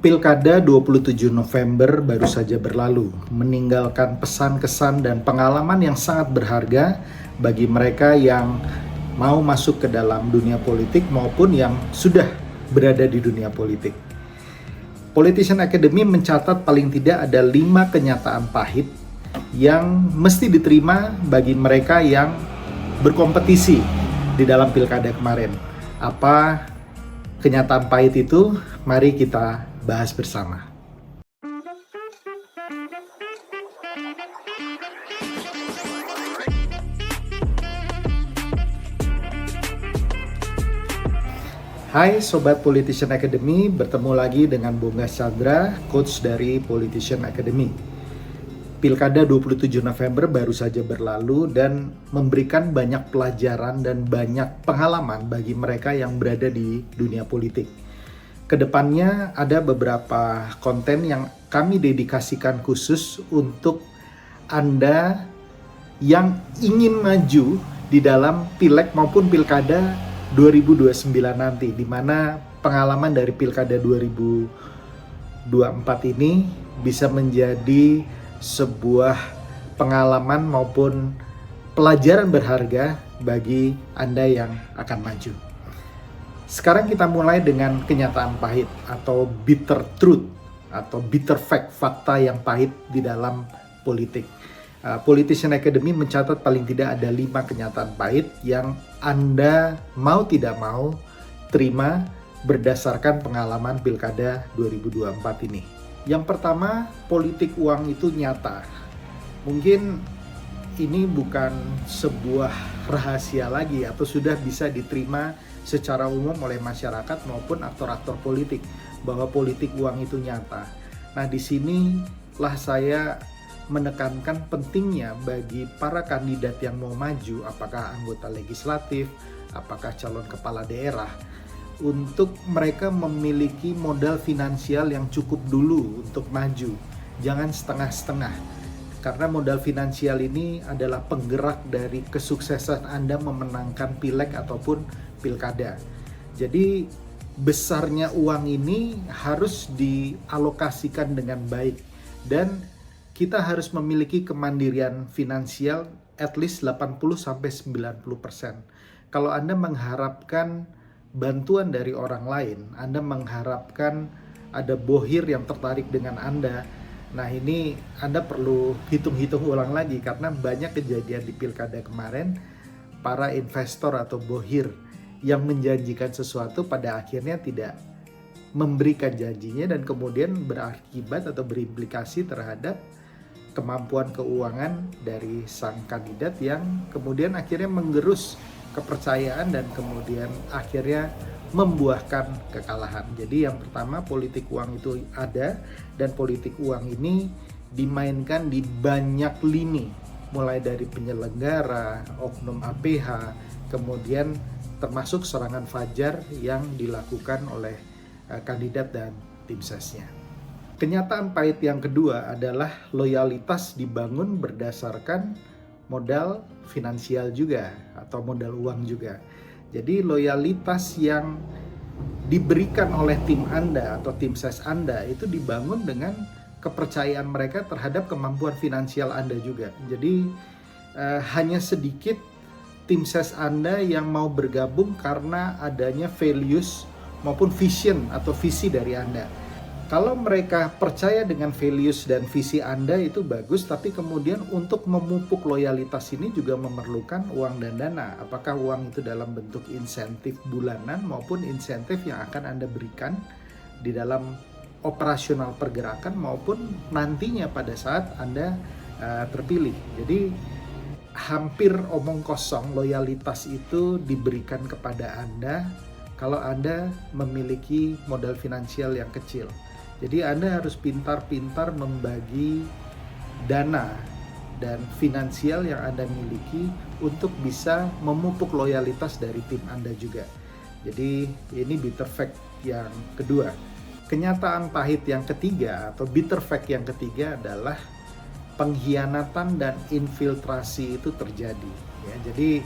Pilkada 27 November baru saja berlalu, meninggalkan pesan kesan dan pengalaman yang sangat berharga bagi mereka yang mau masuk ke dalam dunia politik maupun yang sudah berada di dunia politik. Politician Academy mencatat paling tidak ada 5 kenyataan pahit yang mesti diterima bagi mereka yang berkompetisi di dalam pilkada kemarin. Apa kenyataan pahit itu? Mari kita bahas bersama. Hai Sobat Politician Academy, bertemu lagi dengan Bongga Chandra, coach dari Politician Academy. Pilkada 27 November baru saja berlalu dan memberikan banyak pelajaran dan banyak pengalaman bagi mereka yang berada di dunia politik. Kedepannya ada beberapa konten yang kami dedikasikan khusus untuk Anda yang ingin maju di dalam pileg maupun pilkada 2029 nanti, di mana pengalaman dari pilkada 2024 ini bisa menjadi sebuah pengalaman maupun pelajaran berharga bagi Anda yang akan maju. Sekarang kita mulai dengan kenyataan pahit atau bitter truth atau bitter fact, fakta yang pahit di dalam politik. Politician Academy mencatat paling tidak ada 5 kenyataan pahit yang Anda mau tidak mau terima berdasarkan pengalaman Pilkada 2024 ini. Yang pertama, politik uang itu nyata. Mungkin ini bukan sebuah rahasia lagi atau sudah bisa diterima secara umum oleh masyarakat maupun aktor-aktor politik bahwa politik uang itu nyata. Nah, di sinilah saya menekankan pentingnya bagi para kandidat yang mau maju, apakah anggota legislatif, apakah calon kepala daerah, untuk mereka memiliki modal finansial yang cukup dulu untuk maju. Jangan setengah-setengah, karena modal finansial ini adalah penggerak dari kesuksesan Anda memenangkan pileg ataupun pilkada. Jadi besarnya uang ini harus dialokasikan dengan baik dan kita harus memiliki kemandirian finansial at least 80-90%. Kalau Anda mengharapkan bantuan dari orang lain, Anda mengharapkan ada bohir yang tertarik dengan Anda, nah ini Anda perlu hitung-hitung ulang lagi karena banyak kejadian di pilkada kemarin, para investor atau bohir yang menjanjikan sesuatu pada akhirnya tidak memberikan janjinya dan kemudian berakibat atau berimplikasi terhadap kemampuan keuangan dari sang kandidat yang kemudian akhirnya menggerus kepercayaan dan kemudian akhirnya membuahkan kekalahan. Jadi yang pertama, politik uang itu ada dan politik uang ini dimainkan di banyak lini, mulai dari penyelenggara, oknum APH, kemudian termasuk serangan fajar yang dilakukan oleh kandidat dan tim sesnya. Kenyataan pahit yang kedua adalah loyalitas dibangun berdasarkan modal finansial juga atau modal uang juga. Jadi loyalitas yang diberikan oleh tim Anda atau tim ses Anda itu dibangun dengan kepercayaan mereka terhadap kemampuan finansial Anda juga. Jadi hanya sedikit tim ses Anda yang mau bergabung karena adanya values maupun vision atau visi dari Anda. Kalau mereka percaya dengan values dan visi Anda itu bagus, tapi kemudian untuk memupuk loyalitas ini juga memerlukan uang dan dana. Apakah uang itu dalam bentuk insentif bulanan maupun insentif yang akan Anda berikan di dalam operasional pergerakan maupun nantinya pada saat Anda terpilih. Jadi hampir omong kosong loyalitas itu diberikan kepada Anda kalau Anda memiliki modal finansial yang kecil. Jadi Anda harus pintar-pintar membagi dana dan finansial yang Anda miliki untuk bisa memupuk loyalitas dari tim Anda juga. Jadi ini bitter fact yang kedua. Kenyataan pahit yang ketiga atau bitter fact yang ketiga adalah pengkhianatan dan infiltrasi itu terjadi. Ya, jadi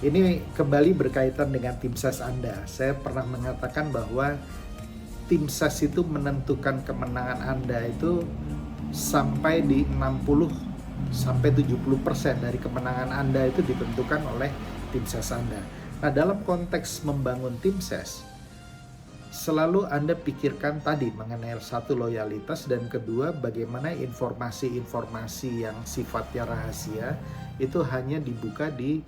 ini kembali berkaitan dengan tim ses Anda. Saya pernah mengatakan bahwa tim ses itu menentukan kemenangan Anda itu sampai di 60 sampai 70% dari kemenangan Anda itu ditentukan oleh tim ses Anda. Nah, dalam konteks membangun tim ses, selalu Anda pikirkan tadi mengenai satu, loyalitas, dan kedua, bagaimana informasi-informasi yang sifatnya rahasia itu hanya dibuka di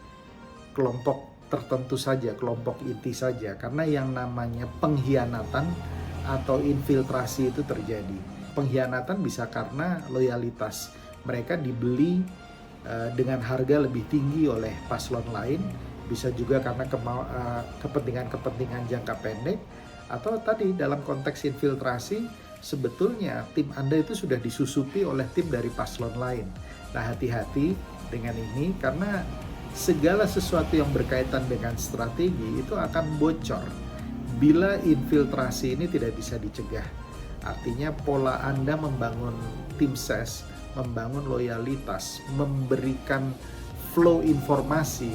kelompok tertentu saja, kelompok inti saja, karena yang namanya pengkhianatan atau infiltrasi itu terjadi. Pengkhianatan bisa karena loyalitas mereka dibeli dengan harga lebih tinggi oleh paslon lain, bisa juga karena kepentingan-kepentingan jangka pendek, atau tadi dalam konteks infiltrasi sebetulnya tim Anda itu sudah disusupi oleh tim dari paslon lain. Nah, hati-hati dengan ini karena segala sesuatu yang berkaitan dengan strategi itu akan bocor bila infiltrasi ini tidak bisa dicegah. Artinya pola Anda membangun tim ses, membangun loyalitas, memberikan flow informasi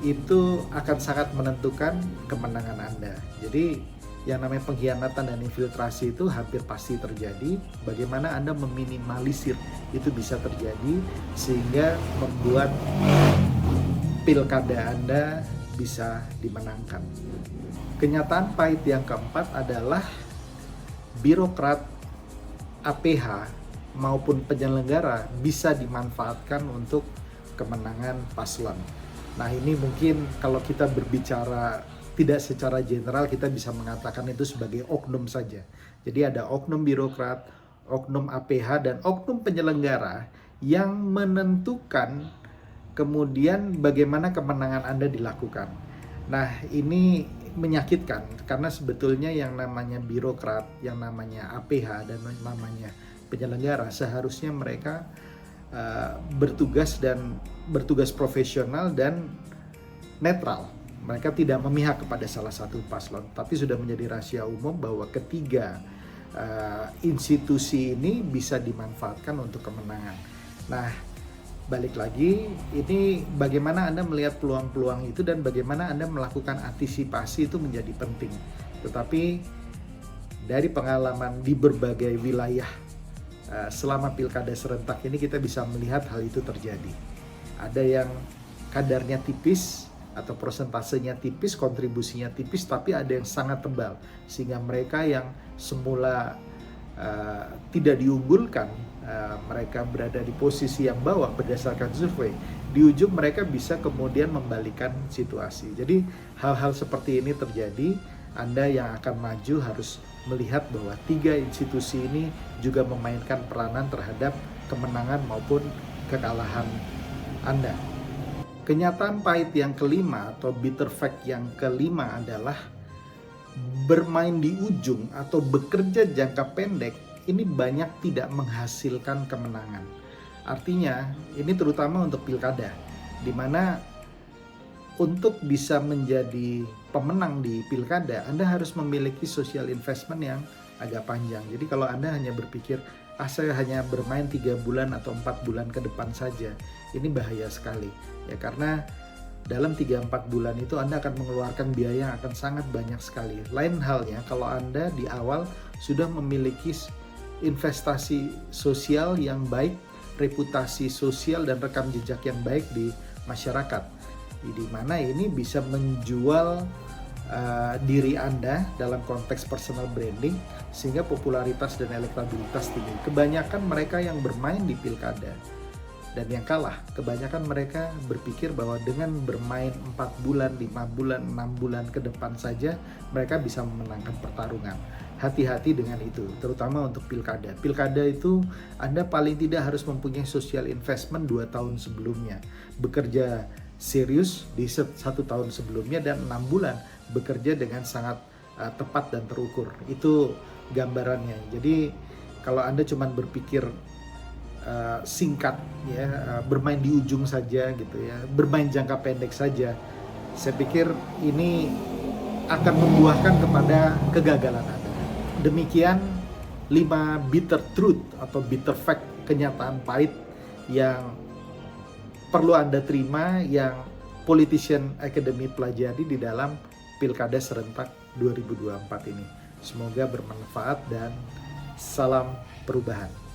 itu akan sangat menentukan kemenangan Anda. Jadi yang namanya pengkhianatan dan infiltrasi itu hampir pasti terjadi. Bagaimana Anda meminimalisir itu bisa terjadi sehingga membuat pilkada Anda bisa dimenangkan. Kenyataan pahit yang keempat adalah birokrat APH maupun penyelenggara bisa dimanfaatkan untuk kemenangan paslon. Nah, ini mungkin kalau kita berbicara tidak secara general, kita bisa mengatakan itu sebagai oknum saja. Jadi ada oknum birokrat, oknum APH, dan oknum penyelenggara yang menentukan kemudian bagaimana kemenangan Anda dilakukan. Nah, ini menyakitkan karena sebetulnya yang namanya birokrat, yang namanya APH, dan namanya penyelenggara seharusnya mereka bertugas profesional dan netral. Mereka tidak memihak kepada salah satu paslon, tapi sudah menjadi rahasia umum bahwa ketiga institusi ini bisa dimanfaatkan untuk kemenangan. Nah, balik lagi, ini bagaimana Anda melihat peluang-peluang itu dan bagaimana Anda melakukan antisipasi itu menjadi penting. Tetapi dari pengalaman di berbagai wilayah selama pilkada serentak ini kita bisa melihat hal itu terjadi. Ada yang kadarnya tipis atau persentasenya tipis, kontribusinya tipis, tapi ada yang sangat tebal sehingga mereka yang semula tidak diunggulkan, mereka berada di posisi yang bawah berdasarkan survei, di ujung mereka bisa kemudian membalikan situasi. Jadi hal-hal seperti ini terjadi. Anda yang akan maju harus melihat bahwa tiga institusi ini juga memainkan peranan terhadap kemenangan maupun kekalahan Anda. Kenyataan pahit yang kelima atau bitter fact yang kelima adalah bermain di ujung atau bekerja jangka pendek ini banyak tidak menghasilkan kemenangan. Artinya ini terutama untuk pilkada, di mana untuk bisa menjadi pemenang di pilkada Anda harus memiliki social investment yang agak panjang. Jadi kalau Anda hanya berpikir saya hanya bermain 3 bulan atau 4 bulan ke depan saja, ini bahaya sekali ya, karena dalam 3-4 bulan itu Anda akan mengeluarkan biaya yang akan sangat banyak sekali. Lain halnya kalau Anda di awal sudah memiliki investasi sosial yang baik, reputasi sosial dan rekam jejak yang baik di masyarakat, di mana ini bisa menjual diri Anda dalam konteks personal branding sehingga popularitas dan elektabilitas tinggi. Kebanyakan mereka yang bermain di pilkada dan yang kalah, kebanyakan mereka berpikir bahwa dengan bermain 4 bulan, 5 bulan, 6 bulan ke depan saja mereka bisa memenangkan pertarungan. Hati-hati dengan itu, terutama untuk pilkada. Pilkada itu Anda paling tidak harus mempunyai social investment 2 tahun sebelumnya, bekerja serius di 1 tahun sebelumnya, dan 6 bulan bekerja dengan sangat tepat dan terukur. Itu gambarannya. Jadi kalau Anda cuma berpikir singkat ya, bermain di ujung saja gitu ya, bermain jangka pendek saja, saya pikir ini akan membuahkan kepada kegagalan Anda. Demikian 5 bitter truth atau bitter fact, kenyataan pahit yang perlu Anda terima, yang Politician Academy pelajari di dalam Pilkada Serentak 2024 ini. Semoga bermanfaat dan salam perubahan.